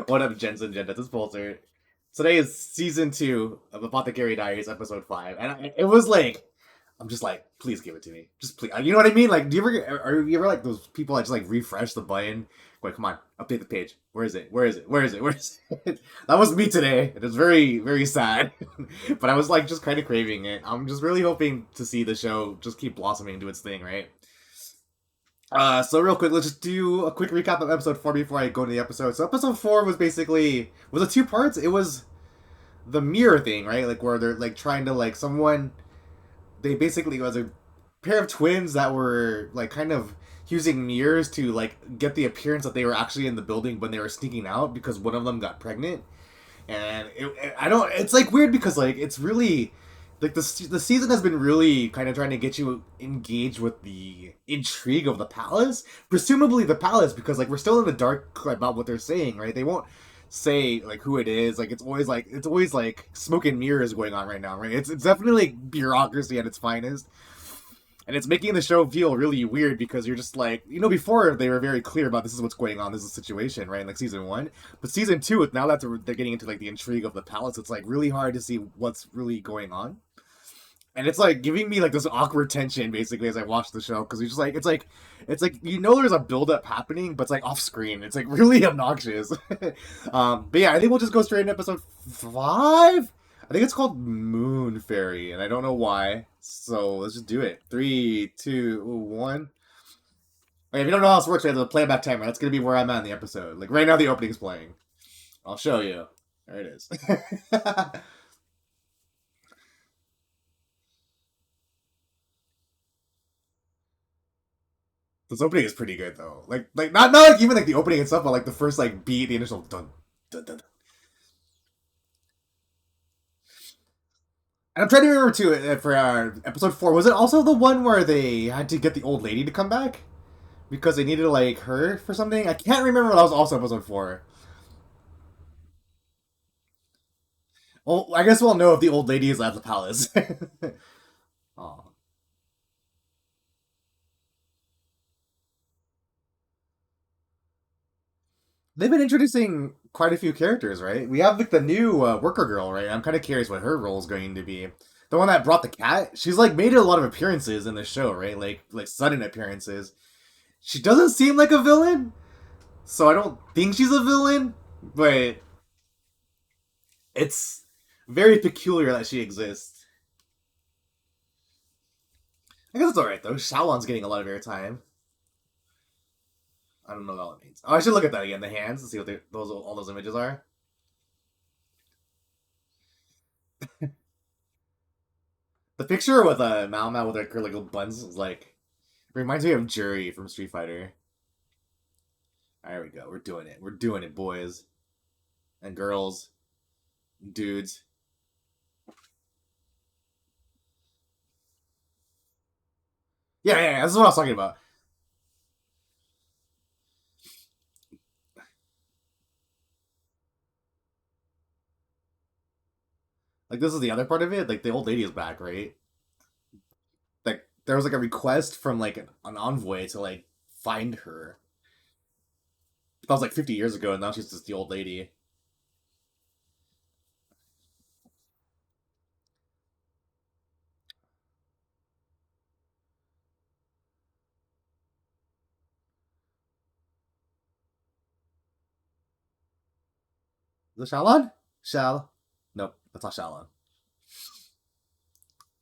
What up, Jens and Jen? This is Polter. Today is season 2 of Apothecary Dairies episode 5, and it was like, I'm just like, please give it to me, just please. You know what I mean? Like, do you ever are you ever like those people that just like refresh the button? Like, come on, update the page. Where is it? Where is it? Where is it? Where is it? That was me today. It was very very sad, but I was like just kind of craving it. I'm just really hoping to see the show just keep blossoming into its thing, right? So real quick, let's just do a quick recap of episode 4 before I go into the episode. So episode 4 was basically was it 2 parts? It was the mirror thing, right? Like where they're like trying to like someone they basically it was a pair of twins that were like kind of using mirrors to like get the appearance that they were actually in the building when they were sneaking out because one of them got pregnant. And I don't. It's like weird because like it's really like the season has been really kind of trying to get you engaged with the intrigue of the palace, presumably the palace, because like we're still in the dark about what they're saying, right? They won't say like who it is. Like it's always like smoke and mirrors going on right now, right? It's definitely like bureaucracy at its finest, and it's making the show feel really weird because you're just like, before they were very clear about this is what's going on, this is the situation, right? In like season 1, but season 2, now that they're getting into like the intrigue of the palace, it's like really hard to see what's really going on, and it's like giving me like this awkward tension basically as I watch the show because you're just like it's like there's a build up happening, but it's like off screen. It's like really obnoxious. But yeah, I think we'll just go straight into episode 5. I think it's called Moon Fairy, and I don't know why. So let's just do it. 3, 2, 1. Okay, if you don't know how this works, we have the playback timer. That's gonna be where I'm at in the episode. Like right now, the opening's playing. I'll show you. There it is. This opening is pretty good though. Like not like even like the opening itself, but like the first like beat, the initial dun dun dun. And I'm trying to remember too for episode 4. Was it also the one where they had to get the old lady to come back because they needed like her for something? I can't remember. That was also episode 4. Well, I guess we'll know if the old lady is at the palace. Oh. They've been introducing quite a few characters, right? We have like the new worker girl, right? I'm kind of curious what her role is going to be. The one that brought the cat. She's like made a lot of appearances in the show, right? Like sudden appearances. She doesn't seem like a villain, so I don't think she's a villain. But it's very peculiar that she exists. I guess it's all right though. Xiaolon's getting a lot of airtime. I don't know what all it means. Oh, I should look at that again. The hands and see what those all those images are. The picture with a Mao Mao with her like little buns is like reminds me of Jury from Street Fighter. There we go. We're doing it. We're doing it, boys and girls, dudes. Yeah, yeah, yeah. This is what I was talking about. Like this is the other part of it. Like the old lady is back, right? Like there was like a request from like an envoy to like find her. That was like 50 years ago, and now she's just the old lady. Is it Shalon? Shal? Nope, that's not Shalon.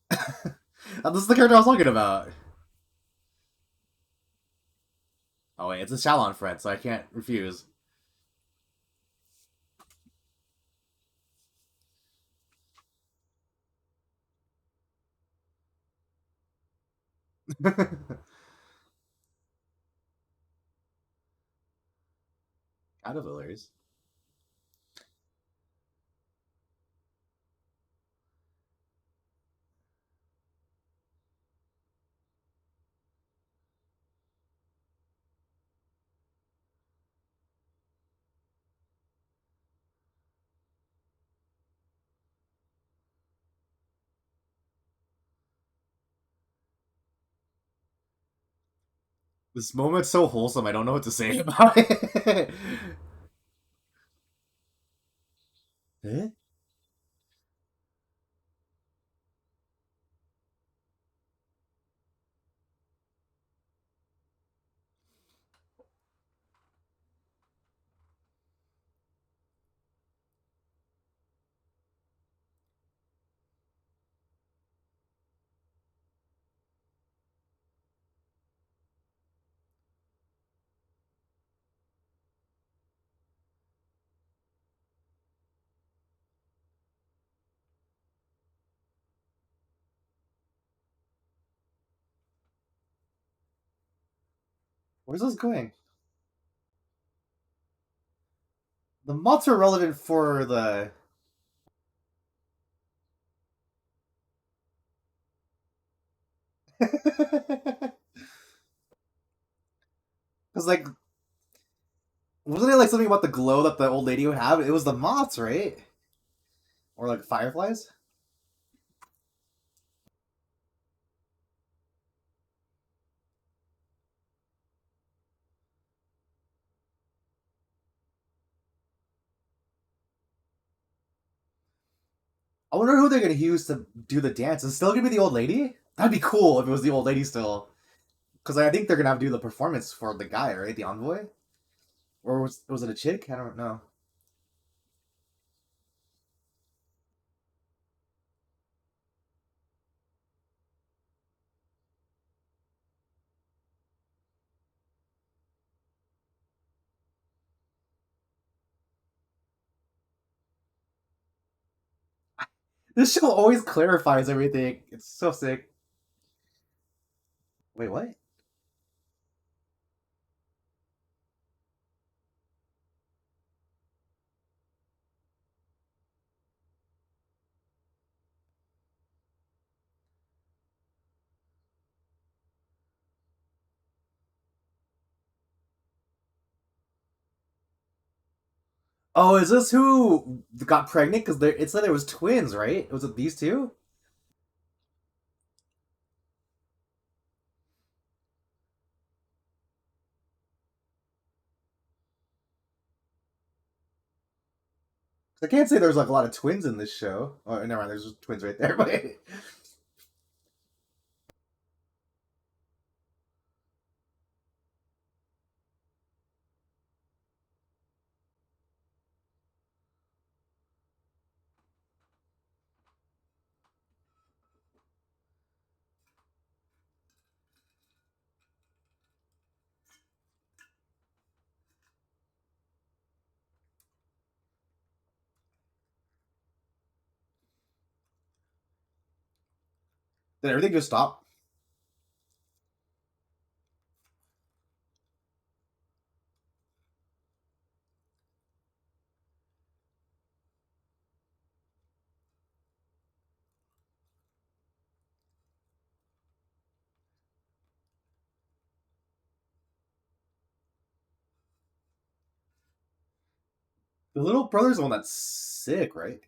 This is the character I was talking about. Oh wait, it's a Shalon friend, so I can't refuse. Caterpillars. This moment's so wholesome. I don't know what to say about it. Eh? Where's this going? The mods are relevant for the. Because like, wasn't it like something about the glow that the old lady would have? It was the moths, right? Or like fireflies? I wonder who they're gonna use to do the dance. Is it still gonna be the old lady? That'd be cool if it was the old lady still. Because I think they're gonna have to do the performance for the guy, right? The envoy? Or was it a chick? I don't know. This show always clarifies everything. It's so sick. Wait, what? Oh, is this who got pregnant? Because it said there was twins, right? Was it these two? I can't say there's like a lot of twins in this show. Oh, never mind. There's just twins right there. But did everything just stop? The little brother's the one that's sick, right?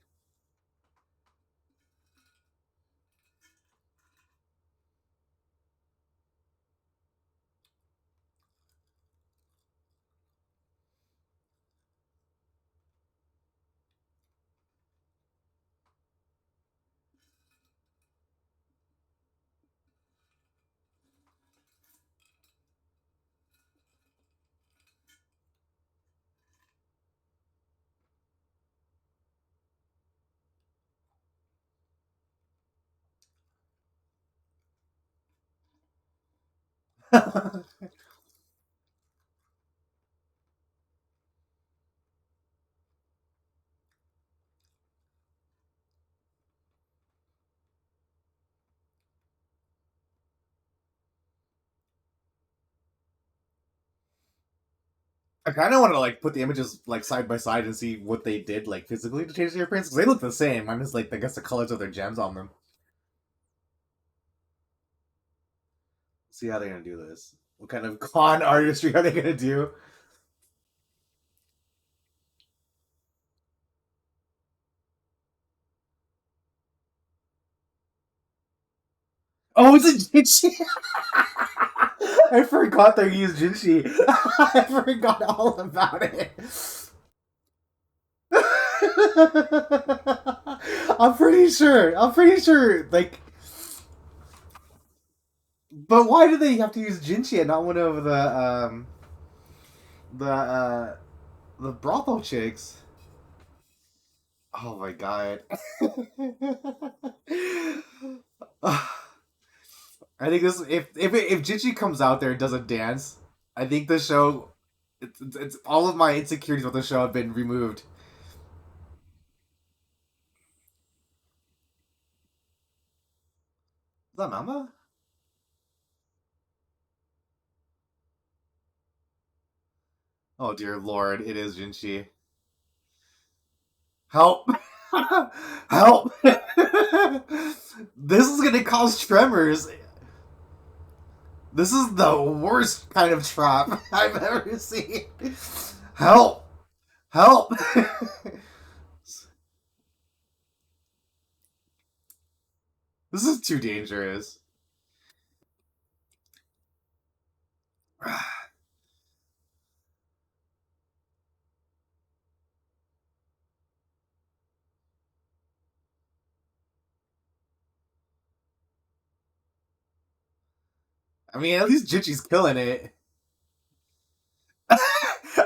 I kind of want to like put the images like side by side and see what they did like physically to change their appearance because they look the same. I'm just like I guess the colors of their gems on them. See how they're gonna do this. What kind of con artistry are they gonna do? Oh, it's a Jinshi. I forgot they used Jinshi. I forgot all about it. I'm pretty sure. I'm pretty sure. Like, but why do they have to use Jinshi and not one of the the brothel chicks? Oh my god. I think this if Jinchi comes out there and does a dance, I think the show it's all of my insecurities about the show have been removed. Is that Mama? Oh dear lord, it is Jinchi. Help! Help! This is gonna cause tremors. This is the worst kind of trap I've ever seen. Help! Help! This is too dangerous. I mean, at least Jinchi's killing it.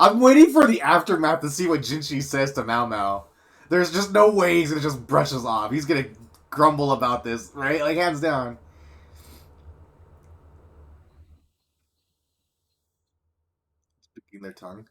I'm waiting for the aftermath to see what Jinshi says to Mao Mao. There's just no way he's gonna just brush us off. He's gonna grumble about this, right? Like, hands down. Speaking their tongue.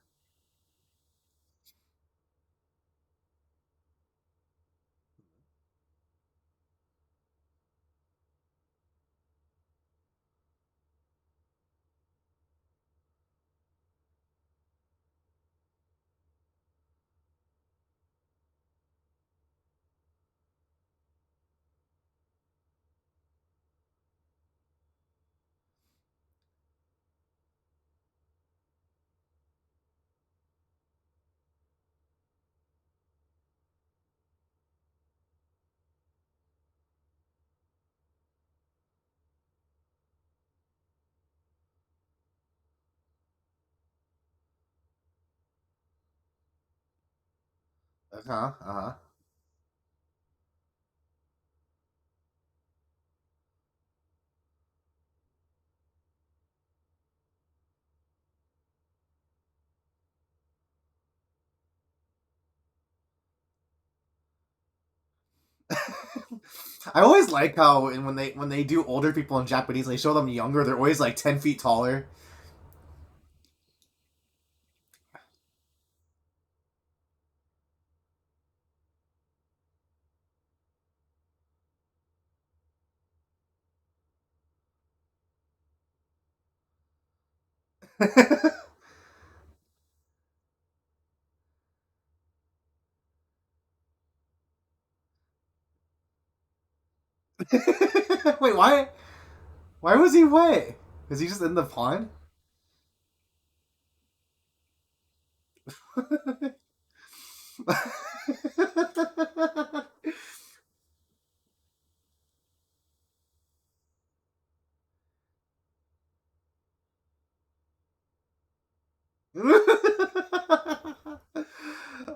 Uh huh. Uh huh. I always like how when they do older people in Japanese and they show them younger, they're always like 10 feet taller. Wait, why? Why was he wet? Is he just in the pond?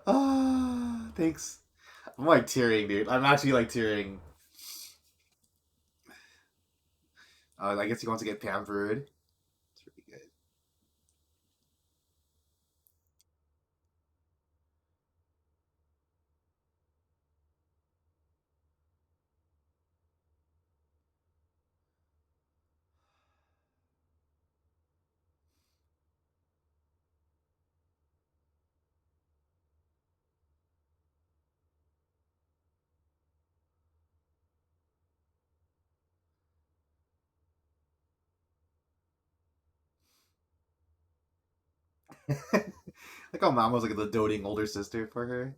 Ah, thanks. I'm like tearing, dude. I'm actually like tearing. I guess he wants to get pampered. It's really good. Like how mom was like the doting older sister for her.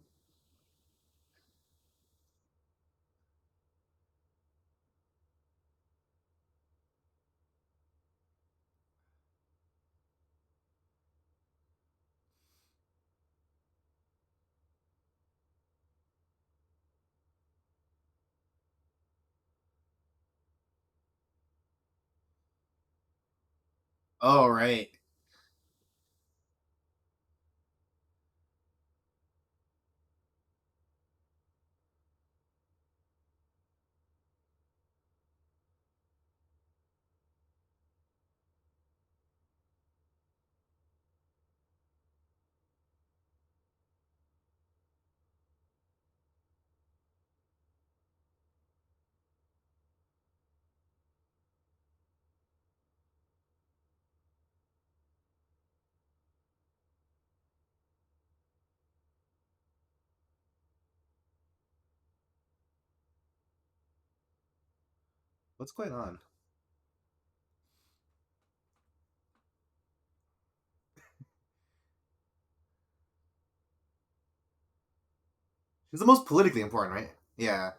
Oh right. What's going on? She's the most politically important, right? Yeah.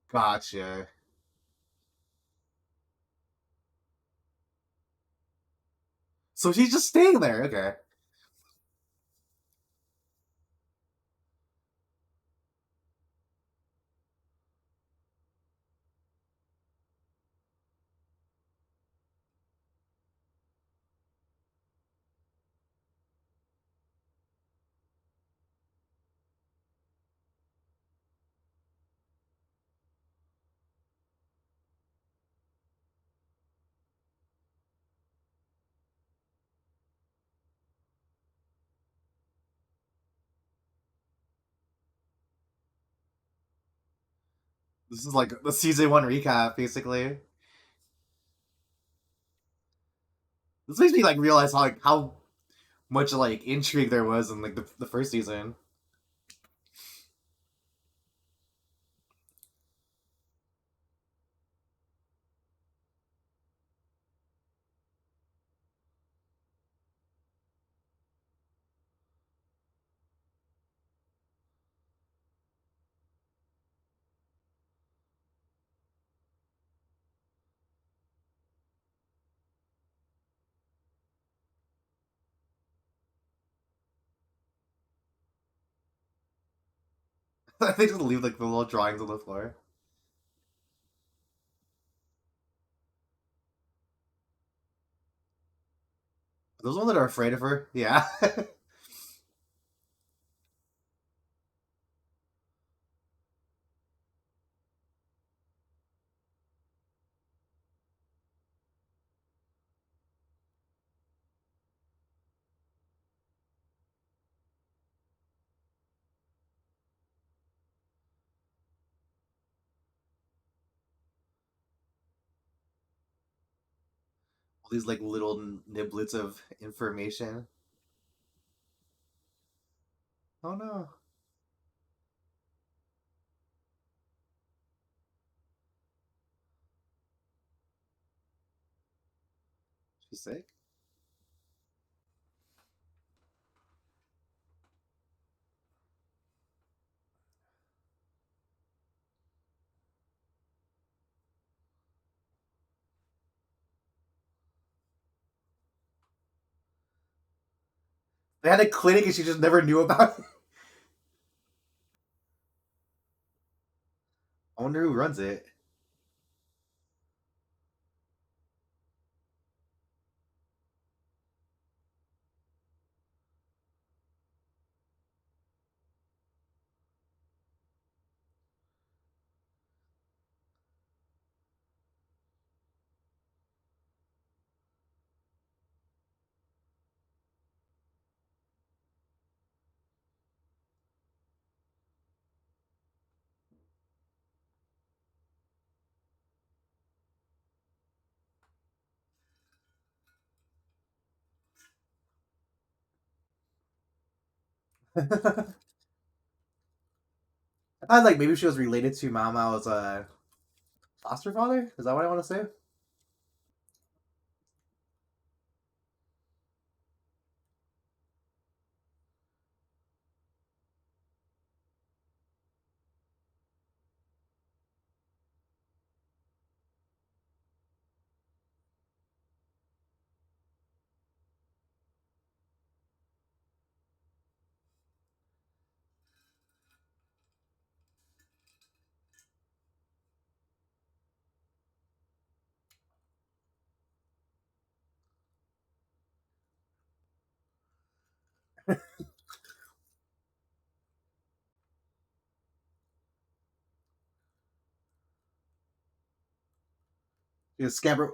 Gotcha. So she's just staying there. Okay. This is like the season one recap, basically. This makes me like realize how much like intrigue there was in like the first season. They just leave like the little drawings on the floor. Those ones that are afraid of her, yeah. All these like little niblets of information. Oh no, she's sick. They had a clinic and she just never knew about it. I wonder who runs it. I thought like maybe she was related to Mao Mao's foster father. Is that what I want to say? Just scammer.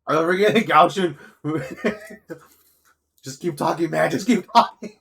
Are we getting Gaussian? Just keep talking, man. Just keep talking.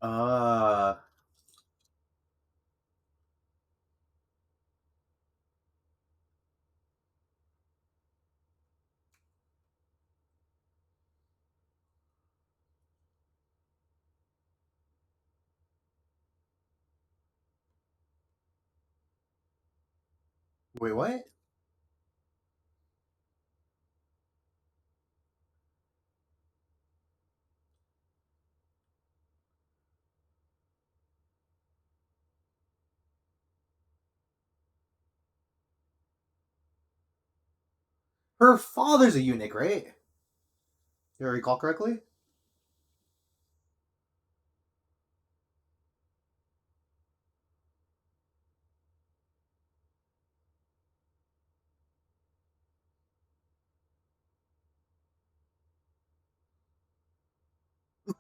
Uh, wait, what? Her father's a eunuch, right? Do I recall correctly?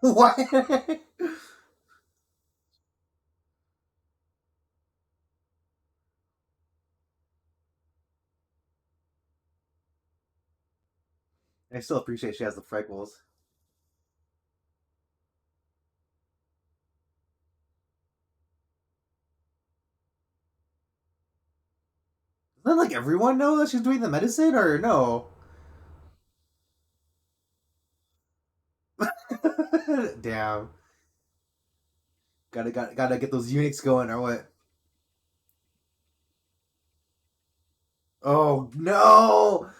What? I still appreciate she has the freckles. Doesn't like everyone know that she's doing the medicine, or no? Damn. Gotta get those eunuchs going, or what? Oh no!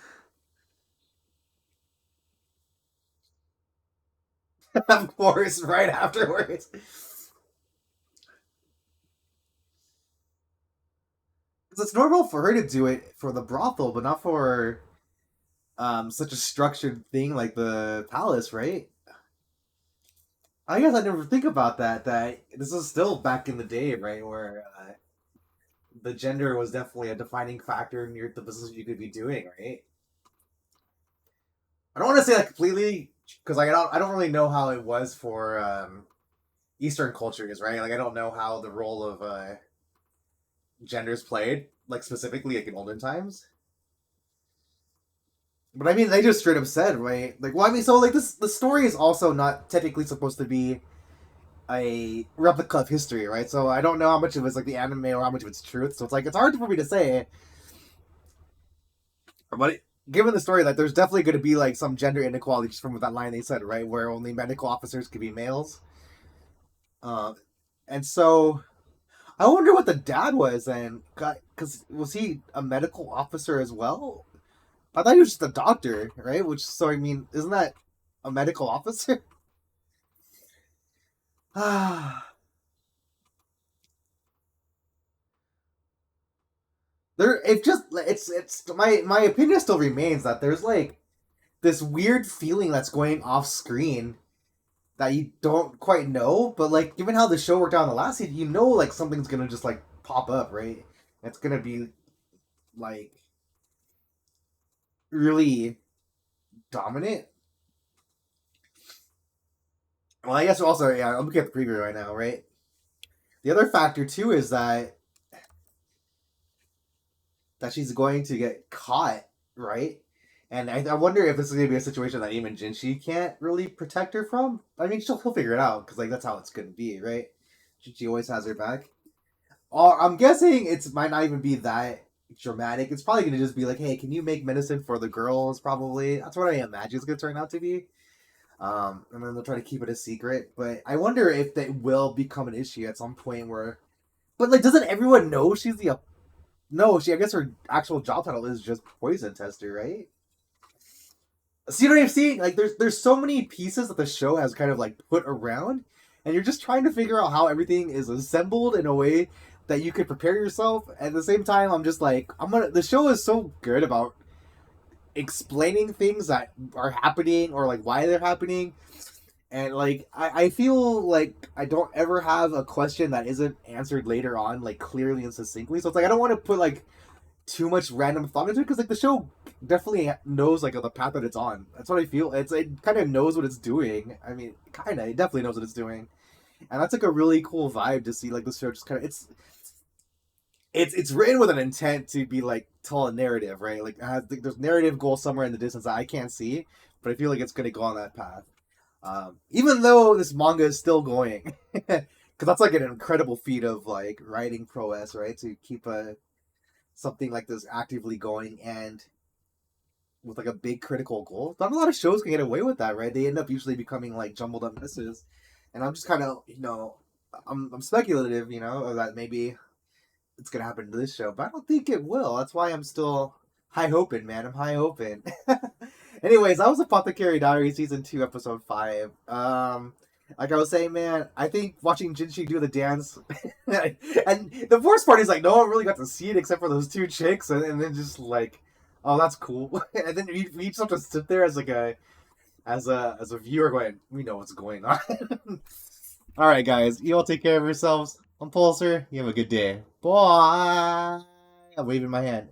Of course, right afterwards. Because it's normal for her to do it for the brothel, but not for such a structured thing like the palace, right? I guess I never think about that. That this is still back in the day, right, where the gender was definitely a defining factor in the business you could be doing, right? I don't want to say that completely because like I don't really know how it was for Eastern cultures, right? Like I don't know how the role of genders played, like specifically like in olden times. But I mean, they just straight up said, right? Like, well, I mean, so like this, the story is also not technically supposed to be a replica of history, right? So I don't know how much of it's like the anime or how much of it's truth. So it's like it's hard for me to say. But given the story, like there's definitely going to be like some gender inequality just from that line they said, right, where only medical officers could be males. Uh, and so I wonder what the dad was, and because was he a medical officer as well? I thought he was just a doctor, right? Which so I mean, isn't that a medical officer? Ah, there. It just it's my opinion still remains that there's like this weird feeling that's going off screen that you don't quite know, but like given how the show worked out in the last season, you know like something's gonna just like pop up, right? It's gonna be like really dominant. Well, I guess also yeah, I'm looking at the preview right now, right? The other factor too is that she's going to get caught, right? And I wonder if this is gonna be a situation that even Jinshi can't really protect her from. I mean, he'll figure it out because like that's how it's gonna be, right? Jinshi always has her back. Or I'm guessing it's might not even be that dramatic. It's probably gonna just be like, hey, can you make medicine for the girls? Probably that's what I imagine it's gonna turn out to be. And then they'll try to keep it a secret. But I wonder if that will become an issue at some point where. But like, doesn't everyone know she's the? No, she. I guess her actual job title is just poison tester, right? See what I'm saying? Like, there's so many pieces that the show has kind of like put around, and you're just trying to figure out how everything is assembled in a way that you could prepare yourself. At the same time, I'm just like, I'm gonna. The show is so good about explaining things that are happening or like why they're happening, and like I feel like I don't ever have a question that isn't answered later on like clearly and succinctly. So it's like I don't want to put like too much random thought into it because like the show definitely knows like the path that it's on. That's what I feel. It kind of knows what it's doing. I mean, kind of. It definitely knows what it's doing, and that's like a really cool vibe to see. Like the show just kind of it's written with an intent to be like tell a narrative, right? Like there's narrative goal somewhere in the distance that I can't see, but I feel like it's gonna go on that path. Even though this manga is still going, because that's like an incredible feat of like writing prowess, right? To keep a something like this actively going and with like a big critical goal. Not a lot of shows can get away with that, right? They end up usually becoming like jumbled up misses, and I'm just kind of I'm speculative, that maybe it's gonna happen to this show, but I don't think it will. That's why I'm still high hoping, man. I'm high hoping. Anyways, that was Apothecary Diary season 2, episode 5. Like I was saying, man, I think watching Jinshi do the dance, and the worst part is like no one really got to see it except for those two chicks, and then just like, oh, that's cool. And then we just have to sit there as like a viewer going, we know what's going on. All right, guys, you all take care of yourselves. I'm Pulsar. You have a good day. Bye. I'm waving my hand.